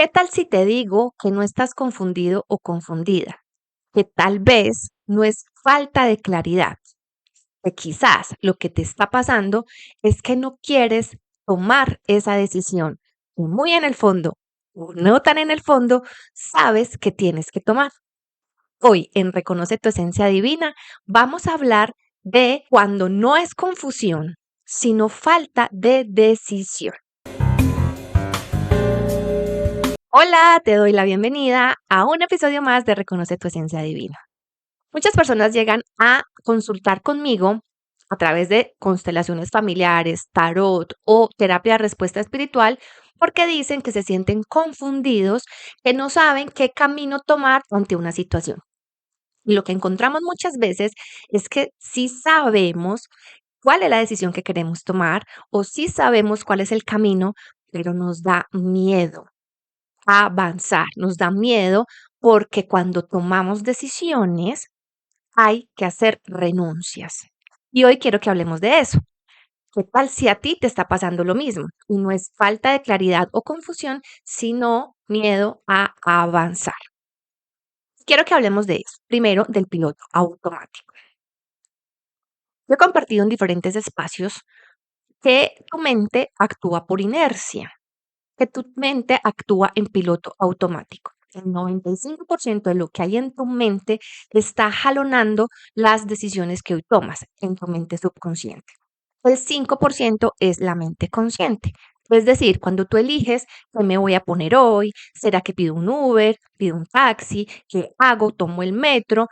¿Qué tal si te digo que no estás confundido o confundida? Que tal vez no es falta de claridad, que quizás lo que te está pasando es que no quieres tomar esa decisión y muy en el fondo, o no tan en el fondo, sabes que tienes que tomar. Hoy en Reconoce tu esencia divina vamos a hablar de cuando no es confusión, sino falta de decisión. Hola, te doy la bienvenida a un episodio más de Reconoce tu esencia divina. Muchas personas llegan a consultar conmigo a través de constelaciones familiares, tarot o terapia de respuesta espiritual porque dicen que se sienten confundidos, que no saben qué camino tomar ante una situación. Y lo que encontramos muchas veces es que sí sabemos cuál es la decisión que queremos tomar o sí sabemos cuál es el camino, pero nos da miedo a avanzar, nos da miedo porque cuando tomamos decisiones hay que hacer renuncias. Y hoy quiero que hablemos de eso. ¿Qué tal si a ti te está pasando lo mismo? Y no es falta de claridad o confusión, sino miedo a avanzar. Quiero que hablemos de eso. Primero, del piloto automático. Yo he compartido en diferentes espacios que tu mente actúa por inercia, que tu mente actúa en piloto automático. El 95% de lo que hay en tu mente está jalonando las decisiones que hoy tomas en tu mente subconsciente. El 5% es la mente consciente. Es decir, cuando tú eliges qué me voy a poner hoy, será que pido un Uber, pido un taxi, qué hago, tomo el metro,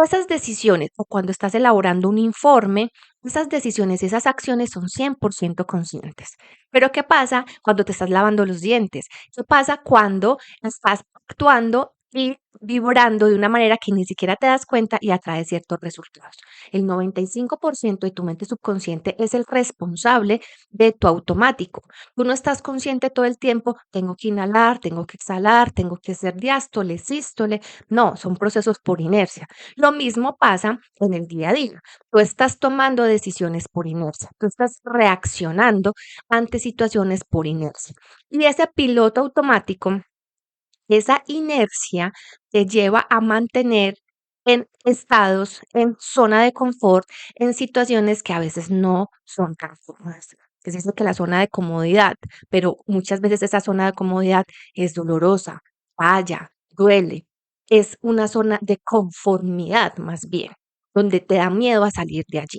esas decisiones o cuando estás elaborando un informe, esas decisiones, esas acciones son 100% conscientes. Pero ¿qué pasa cuando te estás lavando los dientes? ¿Qué pasa cuando estás actuando y vibrando de una manera que ni siquiera te das cuenta y atrae ciertos resultados? El 95% de tu mente subconsciente es el responsable de tu automático. Tú no estás consciente todo el tiempo, tengo que inhalar, tengo que exhalar, tengo que hacer diástole, sístole. No, son procesos por inercia. Lo mismo pasa en el día a día. Tú estás tomando decisiones por inercia, tú estás reaccionando ante situaciones por inercia. Y ese piloto automático, esa inercia te lleva a mantener en estados, en zona de confort, en situaciones que a veces no son tan cómodas. Se dice que la zona de comodidad, pero muchas veces esa zona de comodidad es dolorosa, falla, duele. Es una zona de conformidad más bien, donde te da miedo a salir de allí.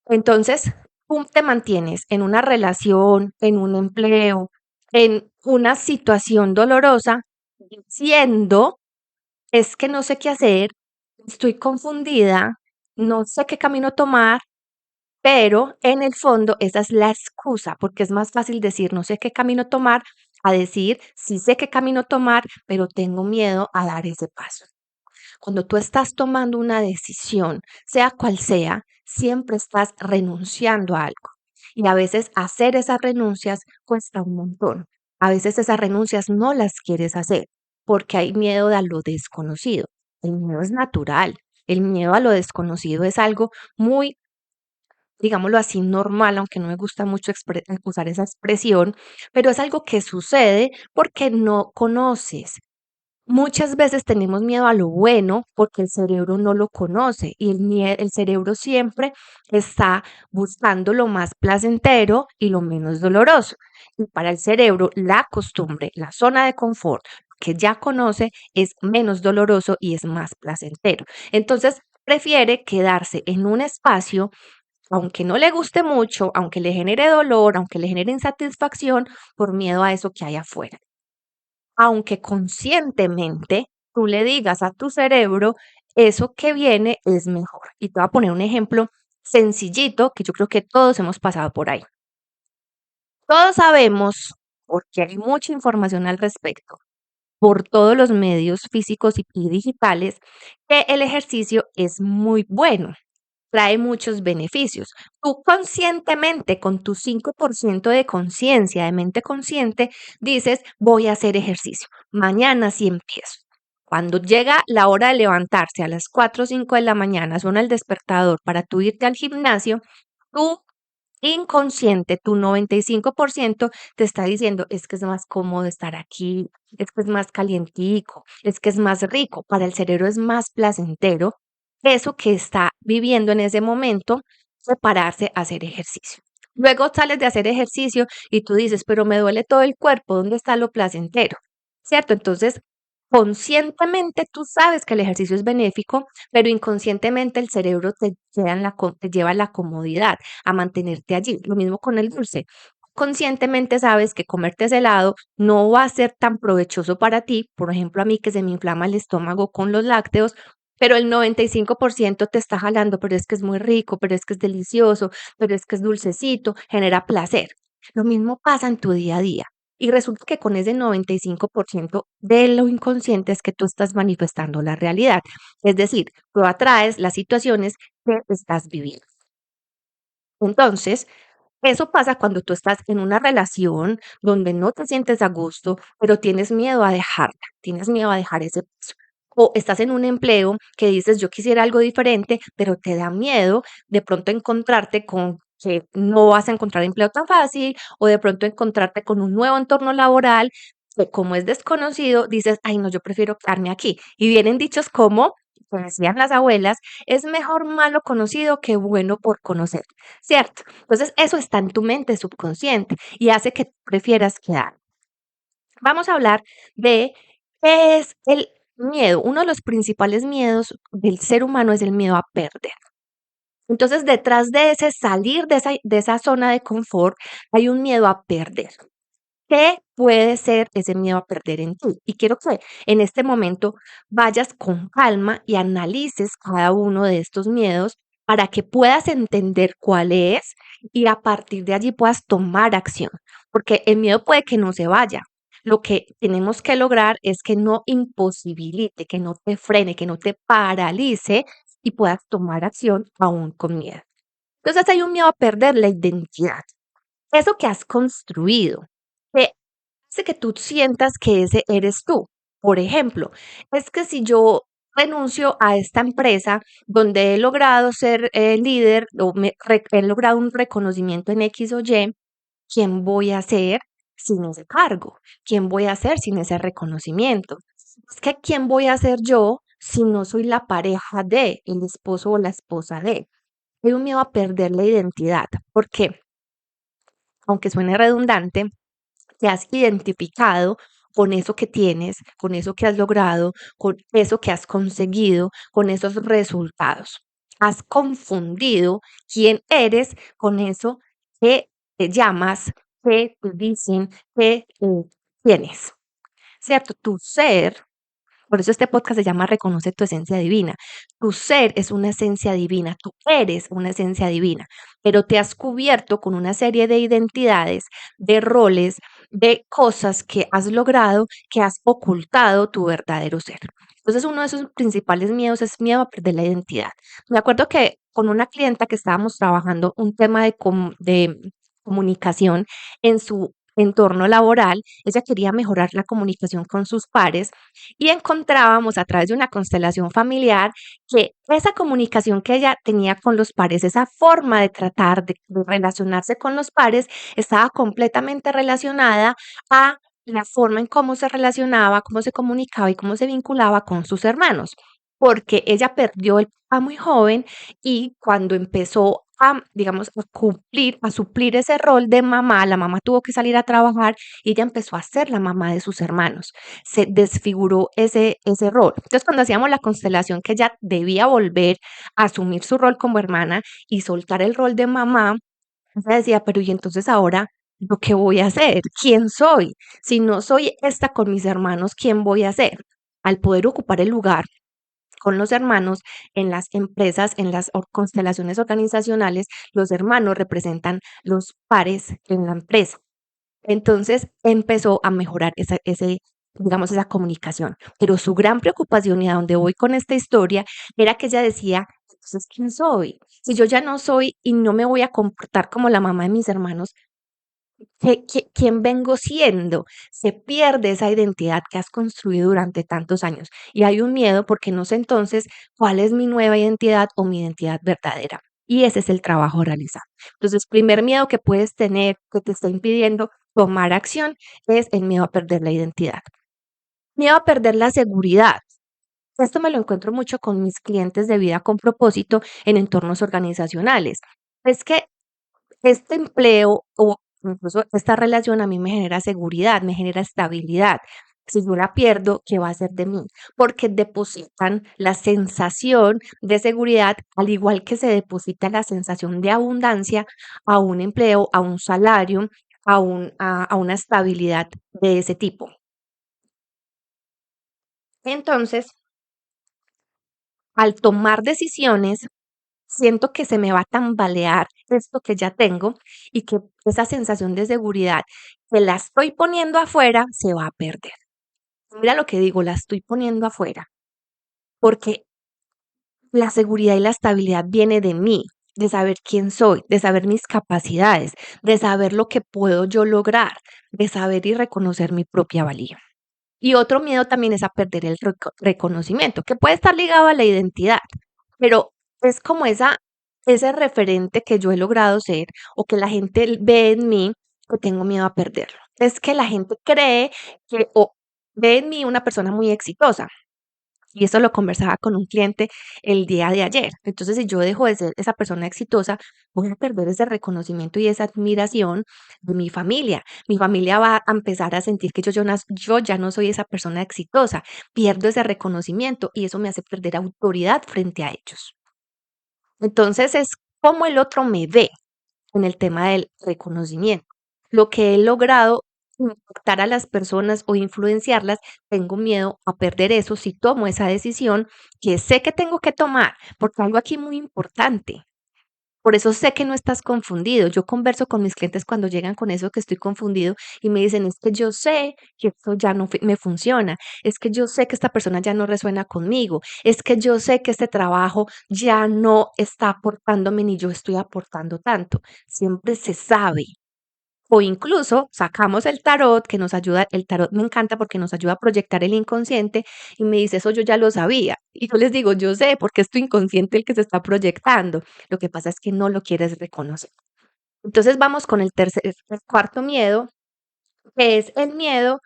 Entonces, tú te mantienes en una relación, en un empleo, en una situación dolorosa, diciendo, es que no sé qué hacer, estoy confundida, no sé qué camino tomar, pero en el fondo esa es la excusa, porque es más fácil decir no sé qué camino tomar a decir sí sé qué camino tomar, pero tengo miedo a dar ese paso. Cuando tú estás tomando una decisión, sea cual sea, siempre estás renunciando a algo. Y a veces hacer esas renuncias cuesta un montón. A veces esas renuncias no las quieres hacer porque hay miedo a lo desconocido. El miedo es natural. El miedo a lo desconocido es algo muy, digámoslo así, normal, aunque no me gusta mucho usar esa expresión, pero es algo que sucede porque no conoces. Muchas veces tenemos miedo a lo bueno porque el cerebro no lo conoce y el cerebro siempre está buscando lo más placentero y lo menos doloroso. Y para el cerebro, la costumbre, la zona de confort que ya conoce es menos doloroso y es más placentero. Entonces, prefiere quedarse en un espacio, aunque no le guste mucho, aunque le genere dolor, aunque le genere insatisfacción, por miedo a eso que hay afuera, aunque conscientemente tú le digas a tu cerebro, eso que viene es mejor. Y te voy a poner un ejemplo sencillito que yo creo que todos hemos pasado por ahí. Todos sabemos, porque hay mucha información al respecto, por todos los medios físicos y digitales, que el ejercicio es muy bueno, trae muchos beneficios. Tú conscientemente, con tu 5% de conciencia, de mente consciente, dices, voy a hacer ejercicio. Mañana sí empiezo. Cuando llega la hora de levantarse a las 4 o 5 de la mañana, suena el despertador para tú irte al gimnasio, tú inconsciente, tu 95% te está diciendo, es que es más cómodo estar aquí, es que es más calientico, es que es más rico. Para el cerebro es más placentero eso que está viviendo en ese momento, prepararse a hacer ejercicio. Luego sales de hacer ejercicio y tú dices, pero me duele todo el cuerpo, ¿dónde está lo placentero? ¿Cierto? Entonces, conscientemente tú sabes que el ejercicio es benéfico, pero inconscientemente el cerebro te lleva a la comodidad, a mantenerte allí. Lo mismo con el dulce. Conscientemente sabes que comerte ese helado no va a ser tan provechoso para ti, por ejemplo, a mí que se me inflama el estómago con los lácteos, pero el 95% te está jalando, pero es que es muy rico, pero es que es delicioso, pero es que es dulcecito, genera placer. Lo mismo pasa en tu día a día. Y resulta que con ese 95% de lo inconsciente es que tú estás manifestando la realidad. Es decir, tú atraes las situaciones que estás viviendo. Entonces, eso pasa cuando tú estás en una relación donde no te sientes a gusto, pero tienes miedo a dejarla, tienes miedo a dejar ese paso. O estás en un empleo que dices, yo quisiera algo diferente, pero te da miedo de pronto encontrarte con que no vas a encontrar empleo tan fácil, o de pronto encontrarte con un nuevo entorno laboral que como es desconocido, dices, ay no, yo prefiero quedarme aquí. Y vienen dichos como, que decían las abuelas, es mejor malo conocido que bueno por conocer, ¿cierto? Entonces, eso está en tu mente subconsciente y hace que prefieras quedar. Vamos a hablar de qué es el miedo. Uno de los principales miedos del ser humano es el miedo a perder. Entonces, detrás de ese salir de esa zona de confort, hay un miedo a perder. ¿Qué puede ser ese miedo a perder en ti? Y quiero que en este momento vayas con calma y analices cada uno de estos miedos para que puedas entender cuál es y a partir de allí puedas tomar acción, porque el miedo puede que no se vaya. Lo que tenemos que lograr es que no imposibilite, que no te frene, que no te paralice y puedas tomar acción aún con miedo. Entonces hay un miedo a perder la identidad, eso que has construido, que hace que tú sientas que ese eres tú. Por ejemplo, es que si yo renuncio a esta empresa donde he logrado ser líder o he logrado un reconocimiento en X o Y, ¿quién voy a ser sin ese cargo? ¿Quién voy a ser sin ese reconocimiento? Es que ¿quién voy a ser yo si no soy la pareja de, el esposo o la esposa de? Hay un miedo a perder la identidad, porque aunque suene redundante, te has identificado con eso que tienes, con eso que has logrado, con eso que has conseguido, con esos resultados. Has confundido quién eres con eso que te llamas, que te dicen que tienes, ¿cierto? Tu ser, por eso este podcast se llama Reconoce tu esencia divina. Tu ser es una esencia divina, tú eres una esencia divina, pero te has cubierto con una serie de identidades, de roles, de cosas que has logrado, que has ocultado tu verdadero ser. Entonces, uno de esos principales miedos es miedo a perder la identidad. Me acuerdo que con una clienta que estábamos trabajando un tema de comunicación en su entorno laboral, ella quería mejorar la comunicación con sus pares y encontrábamos a través de una constelación familiar que esa comunicación que ella tenía con los pares, esa forma de tratar de relacionarse con los pares, estaba completamente relacionada a la forma en cómo se relacionaba, cómo se comunicaba y cómo se vinculaba con sus hermanos, porque ella perdió el papá muy joven y cuando empezó a, digamos, a cumplir, a suplir ese rol de mamá, la mamá tuvo que salir a trabajar y ella empezó a ser la mamá de sus hermanos, se desfiguró ese rol. Entonces, cuando hacíamos la constelación que ella debía volver a asumir su rol como hermana y soltar el rol de mamá, ella decía, pero ¿y entonces ahora yo qué voy a hacer? ¿Quién soy? Si no soy esta con mis hermanos, ¿quién voy a ser? Al poder ocupar el lugar con los hermanos en las empresas, en las constelaciones organizacionales, los hermanos representan los pares en la empresa. Entonces empezó a mejorar digamos, esa comunicación. Pero su gran preocupación y a donde voy con esta historia era que ella decía, entonces, ¿quién soy? Si yo ya no soy y no me voy a comportar como la mamá de mis hermanos, ¿quién vengo siendo? Se pierde esa identidad que has construido durante tantos años. Y hay un miedo porque no sé entonces cuál es mi nueva identidad o mi identidad verdadera. Y ese es el trabajo a realizar. Entonces, primer miedo que puedes tener que te está impidiendo tomar acción es el miedo a perder la identidad. Miedo a perder la seguridad. Esto me lo encuentro mucho con mis clientes de vida con propósito en entornos organizacionales. Es que este empleo o incluso esta relación a mí me genera seguridad, me genera estabilidad. Si yo la pierdo, ¿qué va a ser de mí? Porque depositan la sensación de seguridad, al igual que se deposita la sensación de abundancia a un empleo, a un salario, a una estabilidad de ese tipo. Entonces, al tomar decisiones, siento que se me va a tambalear esto que ya tengo y que esa sensación de seguridad que la estoy poniendo afuera se va a perder. Mira lo que digo, la estoy poniendo afuera, porque la seguridad y la estabilidad viene de mí, de saber quién soy, de saber mis capacidades, de saber lo que puedo yo lograr, de saber y reconocer mi propia valía. Y otro miedo también es a perder el reconocimiento, que puede estar ligado a la identidad, pero es como ese referente que yo he logrado ser o que la gente ve en mí, que tengo miedo a perderlo. Es que la gente cree que o ve en mí una persona muy exitosa. Y eso lo conversaba con un cliente el día de ayer. Entonces, si yo dejo de ser esa persona exitosa, voy a perder ese reconocimiento y esa admiración de mi familia. Mi familia va a empezar a sentir que yo ya no soy esa persona exitosa. Pierdo ese reconocimiento y eso me hace perder autoridad frente a ellos. Entonces, es como el otro me ve en el tema del reconocimiento. Lo que he logrado impactar a las personas o influenciarlas, tengo miedo a perder eso si tomo esa decisión que sé que tengo que tomar, porque algo aquí muy importante. Por eso sé que no estás confundido. Yo converso con mis clientes cuando llegan con eso que estoy confundido y me dicen, es que yo sé que esto ya no me funciona, es que yo sé que esta persona ya no resuena conmigo, es que yo sé que este trabajo ya no está aportándome ni yo estoy aportando tanto. Siempre se sabe. O incluso sacamos el tarot que nos ayuda, el tarot me encanta porque nos ayuda a proyectar el inconsciente y me dice, eso yo ya lo sabía. Y yo les digo, yo sé porque es tu inconsciente el que se está proyectando. Lo que pasa es que no lo quieres reconocer. Entonces vamos con el cuarto miedo, que es el miedo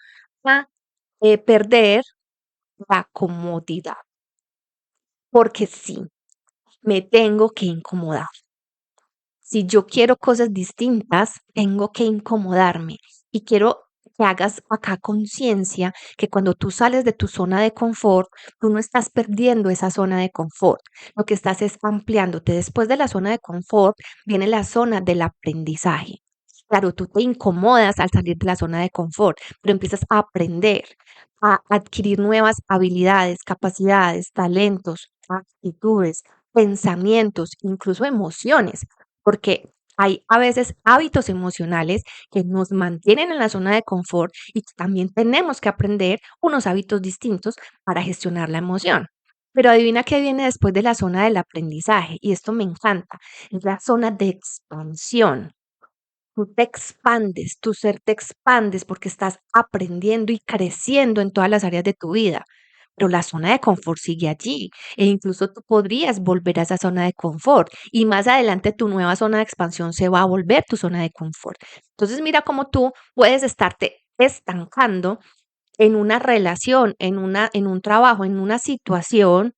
a perder la comodidad. Porque sí, me tengo que incomodar. Si yo quiero cosas distintas, tengo que incomodarme y quiero que hagas acá conciencia que cuando tú sales de tu zona de confort, tú no estás perdiendo esa zona de confort, lo que estás es ampliándote. Después de la zona de confort viene la zona del aprendizaje. Claro, tú te incomodas al salir de la zona de confort, pero empiezas a aprender, a adquirir nuevas habilidades, capacidades, talentos, actitudes, pensamientos, incluso emociones porque hay a veces hábitos emocionales que nos mantienen en la zona de confort y que también tenemos que aprender unos hábitos distintos para gestionar la emoción. Pero adivina qué viene después de la zona del aprendizaje, y esto me encanta, es la zona de expansión. Tú te expandes, tu ser te expandes porque estás aprendiendo y creciendo en todas las áreas de tu vida. Pero la zona de confort sigue allí e incluso tú podrías volver a esa zona de confort y más adelante tu nueva zona de expansión se va a volver tu zona de confort. Entonces mira cómo tú puedes estarte estancando en una relación, en un trabajo, en una situación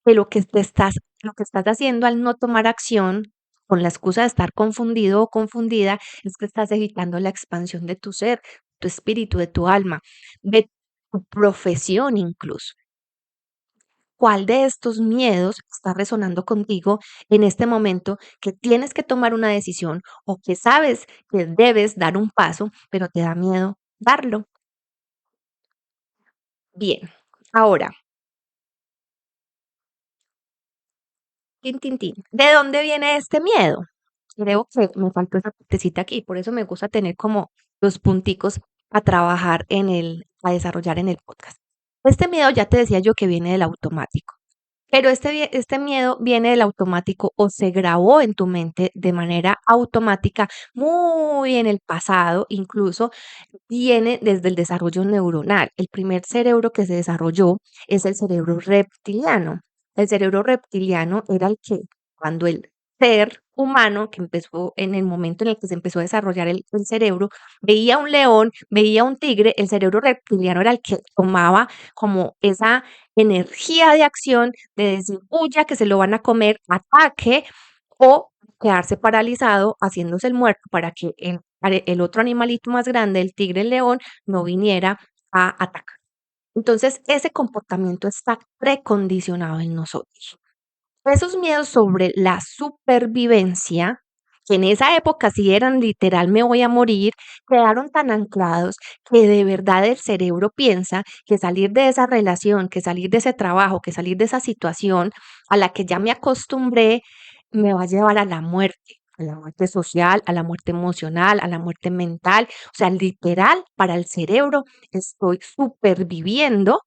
que lo que estás haciendo al no tomar acción con la excusa de estar confundido o confundida, es que estás evitando la expansión de tu ser, tu espíritu, de tu alma, de tu profesión incluso. ¿Cuál de estos miedos está resonando contigo en este momento que tienes que tomar una decisión o que sabes que debes dar un paso, pero te da miedo darlo? Bien, ahora, tin, tin, tin, ¿de dónde viene este miedo? Creo que me faltó esa partecita aquí, por eso me gusta tener como los punticos a trabajar a desarrollar en el podcast. Este miedo ya te decía yo que viene del automático, pero este miedo viene del automático o se grabó en tu mente de manera automática muy en el pasado, incluso viene desde el desarrollo neuronal. El primer cerebro que se desarrolló es el cerebro reptiliano. El cerebro reptiliano era el que cuando el ser humano que empezó en el momento en el que se empezó a desarrollar el cerebro, veía un león, veía un tigre, el cerebro reptiliano era el que tomaba como esa energía de acción de decir, huya, que se lo van a comer, ataque, o quedarse paralizado haciéndose el muerto para que el otro animalito más grande, el tigre, el león, no viniera a atacar. Entonces, ese comportamiento está precondicionado en nosotros. Esos miedos sobre la supervivencia, que en esa época sí eran literal me voy a morir, quedaron tan anclados que de verdad el cerebro piensa que salir de esa relación, que salir de ese trabajo, que salir de esa situación a la que ya me acostumbré, me va a llevar a la muerte social, a la muerte emocional, a la muerte mental. O sea, literal, para el cerebro estoy superviviendo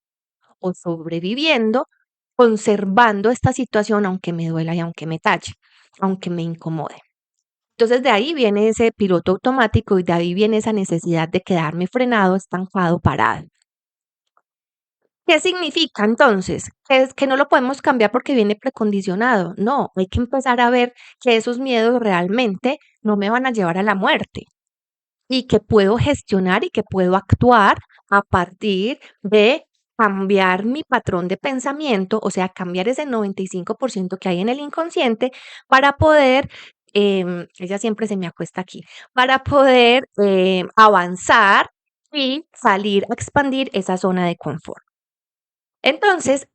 o sobreviviendo, conservando esta situación aunque me duela y aunque me tache, aunque me incomode. Entonces de ahí viene ese piloto automático y de ahí viene esa necesidad de quedarme frenado, estancado, parado. ¿Qué significa entonces? Que es que no lo podemos cambiar porque viene precondicionado. No, hay que empezar a ver que esos miedos realmente no me van a llevar a la muerte y que puedo gestionar y que puedo actuar a partir de cambiar mi patrón de pensamiento, o sea, cambiar ese 95% que hay en el inconsciente para poder, ella siempre se me acuesta aquí, para poder avanzar y salir a expandir esa zona de confort. Entonces,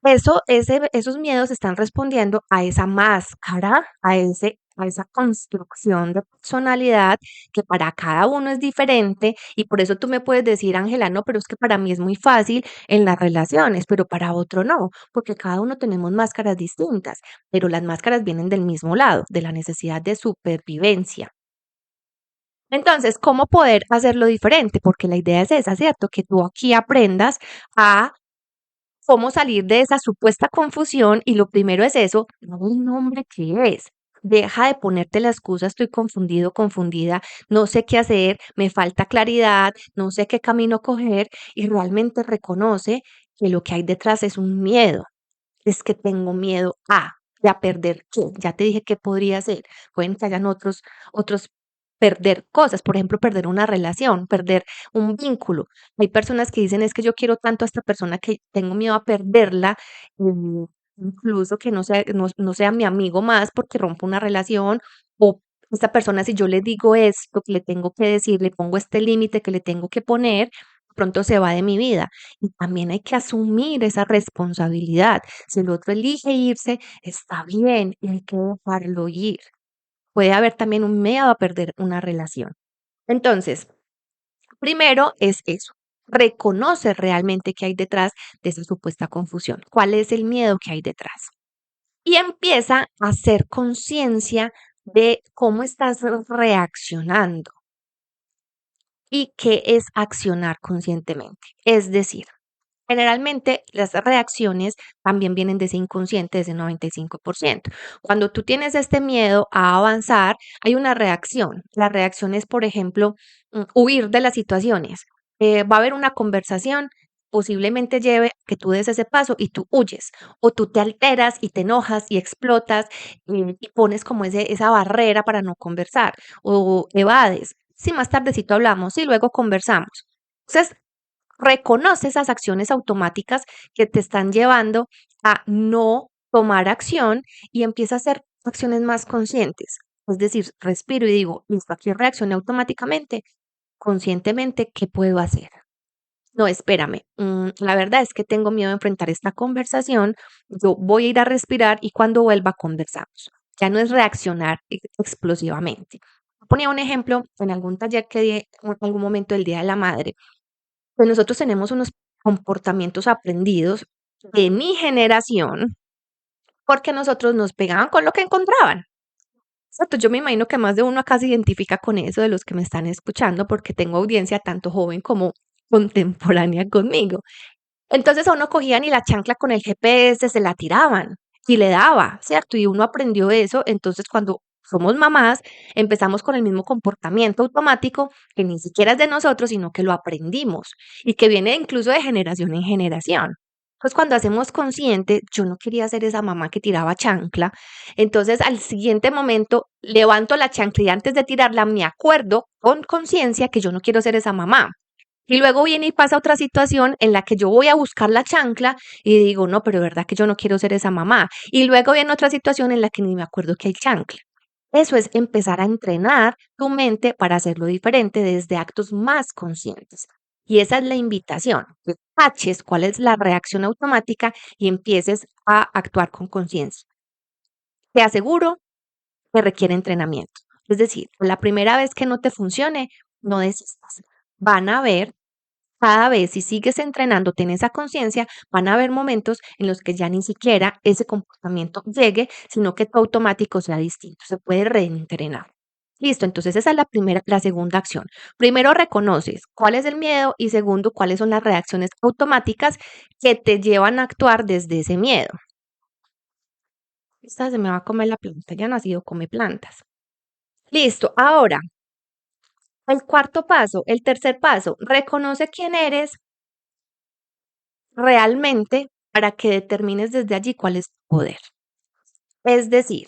esos miedos están respondiendo a esa máscara, a esa construcción de personalidad que para cada uno es diferente y por eso tú me puedes decir, Ángela, no, pero es que para mí es muy fácil en las relaciones, pero para otro no, porque cada uno tenemos máscaras distintas, pero las máscaras vienen del mismo lado, de la necesidad de supervivencia. Entonces, ¿cómo poder hacerlo diferente? Porque la idea es esa, ¿cierto? Que tú aquí aprendas a cómo salir de esa supuesta confusión y lo primero es eso, dale el nombre que es. Deja de ponerte la excusa, estoy confundido, confundida, no sé qué hacer, me falta claridad, no sé qué camino coger y realmente reconoce que lo que hay detrás es un miedo. Es que tengo miedo a perder qué. Ya te dije qué podría ser. Pueden que hayan otros perder cosas, por ejemplo, perder una relación, perder un vínculo. Hay personas que dicen, es que yo quiero tanto a esta persona que tengo miedo a perderla, incluso que no sea mi amigo más porque rompo una relación o esta persona, si yo le digo esto que le tengo que decir, le pongo este límite que le tengo que poner, pronto se va de mi vida. Y también hay que asumir esa responsabilidad. Si el otro elige irse, está bien y hay que dejarlo ir. Puede haber también un miedo a perder una relación. Entonces, primero es eso. Reconoce realmente qué hay detrás de esa supuesta confusión. ¿Cuál es el miedo que hay detrás? Y empieza a hacer conciencia de cómo estás reaccionando y qué es accionar conscientemente. Es decir, generalmente las reacciones también vienen de ese inconsciente, de ese 95%. Cuando tú tienes este miedo a avanzar, hay una reacción. La reacción es, por ejemplo, huir de las situaciones. Va a haber una conversación, posiblemente lleve que tú des ese paso y tú huyes, o tú te alteras y te enojas y explotas y pones como esa barrera para no conversar, o evades. Si más tardecito hablamos y luego conversamos. Entonces, reconoce esas acciones automáticas que te están llevando a no tomar acción y empieza a hacer acciones más conscientes. Es decir, respiro y digo, listo, aquí reaccioné automáticamente, conscientemente, ¿qué puedo hacer? No, espérame, la verdad es que tengo miedo de enfrentar esta conversación, yo voy a ir a respirar y cuando vuelva conversamos. Ya no es reaccionar explosivamente. Ponía un ejemplo en algún taller que di en algún momento del Día de la Madre pues nosotros tenemos unos comportamientos aprendidos de mi generación, porque nosotros nos pegaban con lo que encontraban. Exacto, yo me imagino que más de uno acá se identifica con eso de los que me están escuchando, porque tengo audiencia tanto joven como contemporánea conmigo. Entonces a uno cogían y la chancla con el GPS se la tiraban y le daba, ¿cierto? Y uno aprendió eso, entonces cuando somos mamás empezamos con el mismo comportamiento automático que ni siquiera es de nosotros, sino que lo aprendimos y que viene incluso de generación en generación. Pues cuando hacemos consciente, yo no quería ser esa mamá que tiraba chancla. Entonces, al siguiente momento, levanto la chancla y antes de tirarla, me acuerdo con conciencia que yo no quiero ser esa mamá. Y luego viene y pasa otra situación en la que yo voy a buscar la chancla y digo, no, pero es verdad que yo no quiero ser esa mamá. Y luego viene otra situación en la que ni me acuerdo que hay chancla. Eso es empezar a entrenar tu mente para hacerlo diferente desde actos más conscientes. Y esa es la invitación, que caches cuál es la reacción automática y empieces a actuar con conciencia. Te aseguro que requiere entrenamiento. Es decir, la primera vez que no te funcione, no desistas. Van a ver cada vez, si sigues entrenándote en esa conciencia, van a haber momentos en los que ya ni siquiera ese comportamiento llegue, sino que tu automático sea distinto. Se puede reentrenar. Listo, entonces esa es la segunda acción. Primero reconoces cuál es el miedo y segundo, cuáles son las reacciones automáticas que te llevan a actuar desde ese miedo. Esta se me va a comer la planta, ya nacido come plantas. Listo, ahora, el cuarto paso, el tercer paso, reconoce quién eres realmente para que determines desde allí cuál es tu poder. Es decir,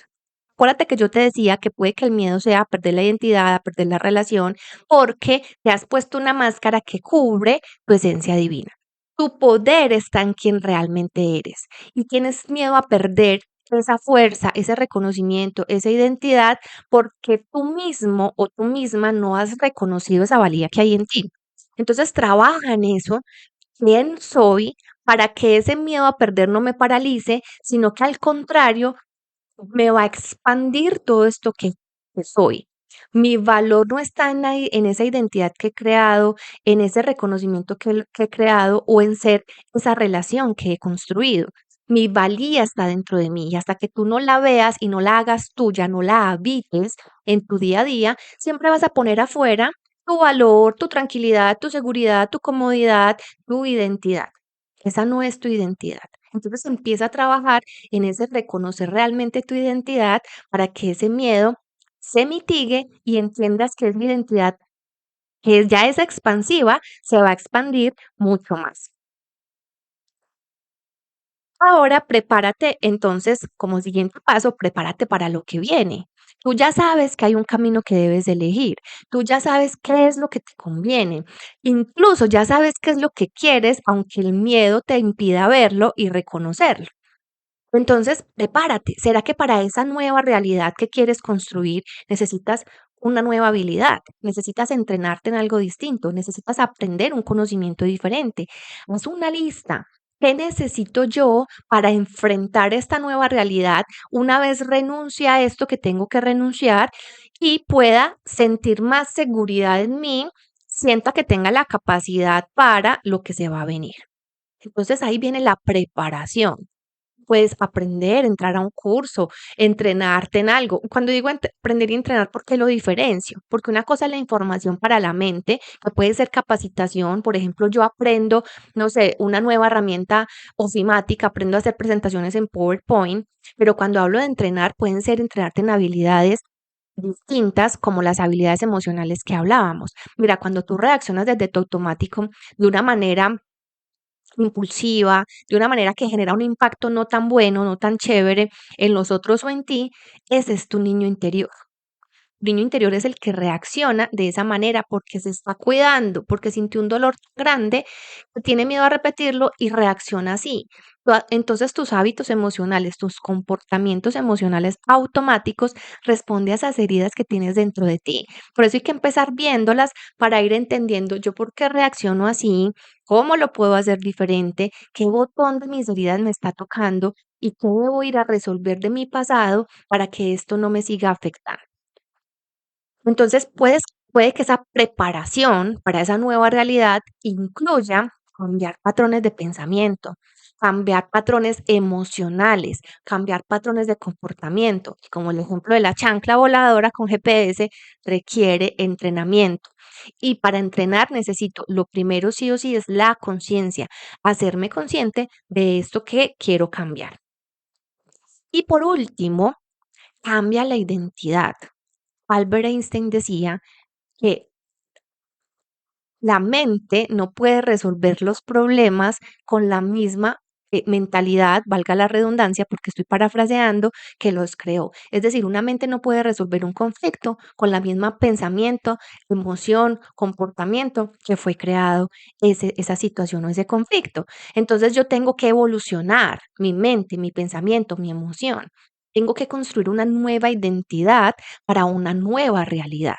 acuérdate que yo te decía que puede que el miedo sea a perder la identidad, a perder la relación, porque te has puesto una máscara que cubre tu esencia divina. Tu poder está en quien realmente eres y tienes miedo a perder esa fuerza, ese reconocimiento, esa identidad, porque tú mismo o tú misma no has reconocido esa valía que hay en ti. Entonces trabaja en eso, quién soy, para que ese miedo a perder no me paralice, sino que al contrario, me va a expandir todo esto que soy. Mi valor no está en esa identidad que he creado, en ese reconocimiento que he creado o en ser esa relación que he construido. Mi valía está dentro de mí y hasta que tú no la veas y no la hagas tuya, no la habites en tu día a día, siempre vas a poner afuera tu valor, tu tranquilidad, tu seguridad, tu comodidad, tu identidad. Esa no es tu identidad. Entonces empieza a trabajar en ese reconocer realmente tu identidad para que ese miedo se mitigue y entiendas que es la identidad que ya es expansiva, se va a expandir mucho más. Ahora prepárate, entonces, como siguiente paso, prepárate para lo que viene. Tú ya sabes que hay un camino que debes de elegir. Tú ya sabes qué es lo que te conviene. Incluso ya sabes qué es lo que quieres, aunque el miedo te impida verlo y reconocerlo. Entonces, prepárate. ¿Será que para esa nueva realidad que quieres construir necesitas una nueva habilidad? Necesitas entrenarte en algo distinto, necesitas aprender un conocimiento diferente. Haz una lista. ¿Qué necesito yo para enfrentar esta nueva realidad una vez renuncie a esto que tengo que renunciar y pueda sentir más seguridad en mí, sienta que tenga la capacidad para lo que se va a venir? Entonces ahí viene la preparación. Puedes aprender, entrar a un curso, entrenarte en algo. Cuando digo aprender y entrenar, ¿por qué lo diferencio? Porque una cosa es la información para la mente, que puede ser capacitación. Por ejemplo, yo aprendo, no sé, una nueva herramienta ofimática, aprendo a hacer presentaciones en PowerPoint, pero cuando hablo de entrenar, pueden ser entrenarte en habilidades distintas como las habilidades emocionales que hablábamos. Mira, cuando tú reaccionas desde tu automático de una manera impulsiva, de una manera que genera un impacto no tan bueno, no tan chévere en los otros o en ti, ese es tu niño interior. Niño interior es el que reacciona de esa manera porque se está cuidando, porque sintió un dolor grande, tiene miedo a repetirlo y reacciona así. Entonces tus hábitos emocionales, tus comportamientos emocionales automáticos responden a esas heridas que tienes dentro de ti. Por eso hay que empezar viéndolas para ir entendiendo yo por qué reacciono así, cómo lo puedo hacer diferente, qué botón de mis heridas me está tocando y qué debo ir a resolver de mi pasado para que esto no me siga afectando. Entonces, puede que esa preparación para esa nueva realidad incluya cambiar patrones de pensamiento, cambiar patrones emocionales, cambiar patrones de comportamiento. Y como el ejemplo de la chancla voladora con GPS requiere entrenamiento. Y para entrenar necesito, lo primero sí o sí es la conciencia, hacerme consciente de esto que quiero cambiar. Y por último, cambia la identidad. Albert Einstein decía que la mente no puede resolver los problemas con la misma mentalidad, valga la redundancia, porque estoy parafraseando, que los creó. Es decir, una mente no puede resolver un conflicto con la misma pensamiento, emoción, comportamiento que fue creado esa situación o ese conflicto. Entonces yo tengo que evolucionar mi mente, mi pensamiento, mi emoción. Tengo que construir una nueva identidad para una nueva realidad.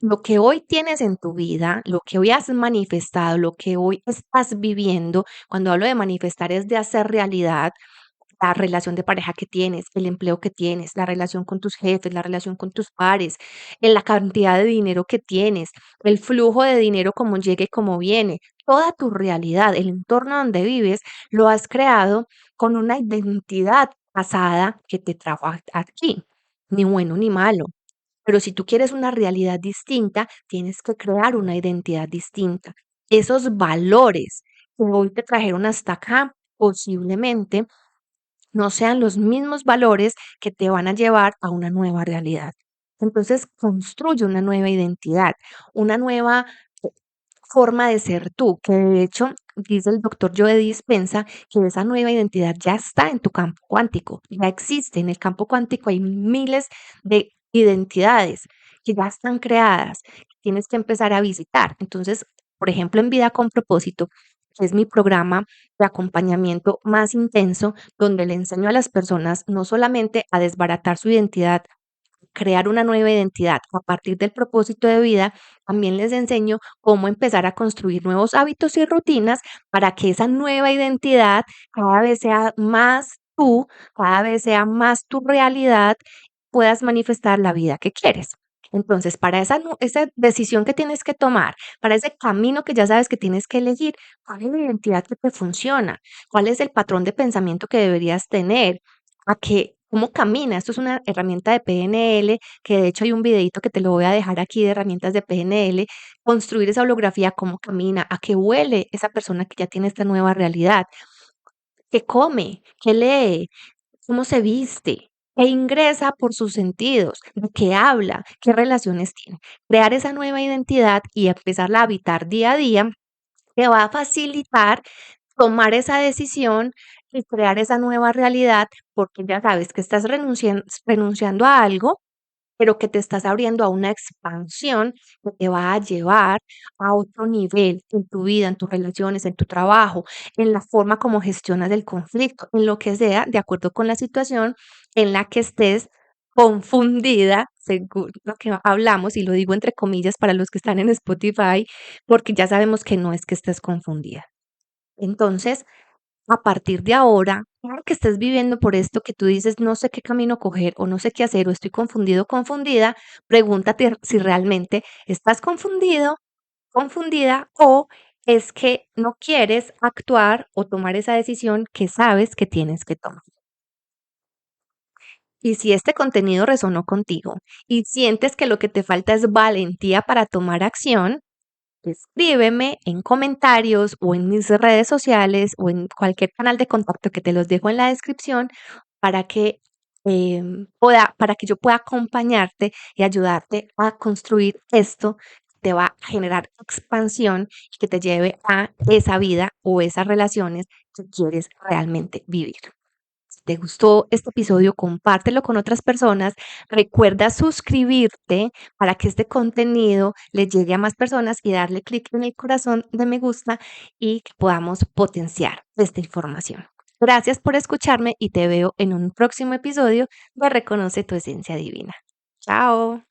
Lo que hoy tienes en tu vida, lo que hoy has manifestado, lo que hoy estás viviendo, cuando hablo de manifestar es de hacer realidad, la relación de pareja que tienes, el empleo que tienes, la relación con tus jefes, la relación con tus pares, en la cantidad de dinero que tienes, el flujo de dinero como llega y como viene, toda tu realidad, el entorno donde vives, lo has creado con una identidad pasada que te trajo aquí, ni bueno ni malo. Pero si tú quieres una realidad distinta, tienes que crear una identidad distinta. Esos valores que hoy te trajeron hasta acá, posiblemente no sean los mismos valores que te van a llevar a una nueva realidad. Entonces, construye una nueva identidad, una nueva forma de ser tú, que de hecho dice el doctor Joe Dispenza que esa nueva identidad ya está en tu campo cuántico, ya existe. En el campo cuántico hay miles de identidades que ya están creadas, que tienes que empezar a visitar. Entonces, por ejemplo, en Vida con Propósito, que es mi programa de acompañamiento más intenso, donde le enseño a las personas no solamente a desbaratar su identidad, crear una nueva identidad a partir del propósito de vida, también les enseño cómo empezar a construir nuevos hábitos y rutinas para que esa nueva identidad cada vez sea más tú, cada vez sea más tu realidad, puedas manifestar la vida que quieres. Entonces, para esa decisión que tienes que tomar, para ese camino que ya sabes que tienes que elegir, ¿cuál es la identidad que te funciona? ¿Cuál es el patrón de pensamiento que deberías tener? ¿Cómo camina? Esto es una herramienta de PNL, que de hecho hay un videito que te lo voy a dejar aquí de herramientas de PNL. Construir esa holografía, cómo camina, a qué huele esa persona que ya tiene esta nueva realidad, qué come, qué lee, cómo se viste, qué ingresa por sus sentidos, de qué habla, qué relaciones tiene. Crear esa nueva identidad y empezarla a habitar día a día te va a facilitar tomar esa decisión y crear esa nueva realidad, porque ya sabes que estás renunciando a algo, pero que te estás abriendo a una expansión que te va a llevar a otro nivel en tu vida, en tus relaciones, en tu trabajo, en la forma como gestionas el conflicto, en lo que sea, de acuerdo con la situación en la que estés confundida, según lo que hablamos, y lo digo entre comillas para los que están en Spotify, porque ya sabemos que no es que estés confundida. Entonces, a partir de ahora, claro que estés viviendo por esto que tú dices, no sé qué camino coger o no sé qué hacer o estoy confundido, confundida, pregúntate si realmente estás confundido, confundida o es que no quieres actuar o tomar esa decisión que sabes que tienes que tomar. Y si este contenido resonó contigo y sientes que lo que te falta es valentía para tomar acción, escríbeme en comentarios o en mis redes sociales o en cualquier canal de contacto que te los dejo en la descripción para que para que yo pueda acompañarte y ayudarte a construir esto que te va a generar expansión y que te lleve a esa vida o esas relaciones que quieres realmente vivir. Si te gustó este episodio, compártelo con otras personas. Recuerda suscribirte para que este contenido le llegue a más personas y darle clic en el corazón de me gusta y que podamos potenciar esta información. Gracias por escucharme y te veo en un próximo episodio de Reconoce tu esencia divina. Chao.